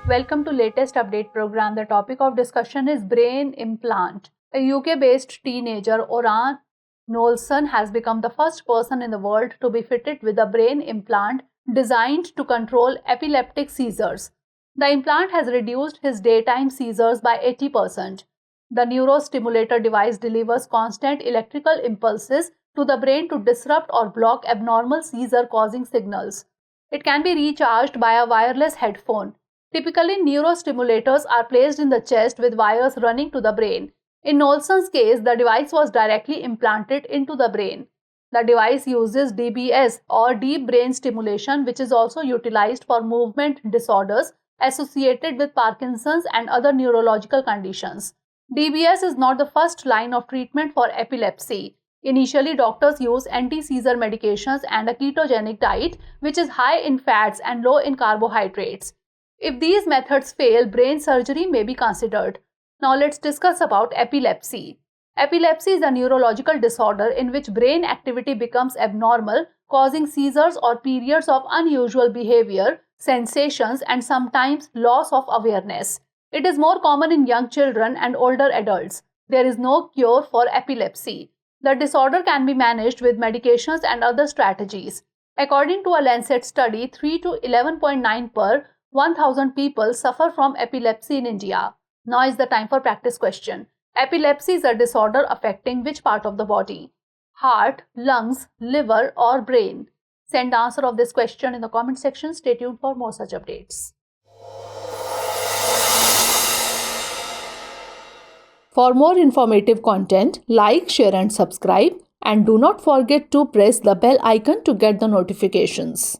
Welcome to latest update program. The topic of discussion is brain implant. A UK-based teenager, Oran Knowlson, has become the first person in the world to be fitted with a brain implant designed to control epileptic seizures. The implant has reduced his daytime seizures by 80%. The neurostimulator device delivers constant electrical impulses to the brain to disrupt or block abnormal seizure-causing signals. It can be recharged by a wireless headphone. Typically, neurostimulators are placed in the chest with wires running to the brain. In Knowlson's case, the device was directly implanted into the brain. The device uses DBS or deep brain stimulation, which is also utilized for movement disorders associated with Parkinson's and other neurological conditions. DBS is not the first line of treatment for epilepsy. Initially, doctors use anti-seizure medications and a ketogenic diet, which is high in fats and low in carbohydrates. If these methods fail, brain surgery may be considered. Now let's discuss about epilepsy. Epilepsy is a neurological disorder in which brain activity becomes abnormal, causing seizures or periods of unusual behavior, sensations, and sometimes loss of awareness. It is more common in young children and older adults. There is no cure for epilepsy. The disorder can be managed with medications and other strategies. According to a Lancet study, 3 to 11.9 per 1,000 people suffer from epilepsy in India. Now is the time for practice question. Epilepsy is a disorder affecting which part of the body? Heart, lungs, liver, or brain? Send the answer of this question in the comment section. Stay tuned for more such updates. For more informative content, like, share and subscribe, and do not forget to press the bell icon to get the notifications.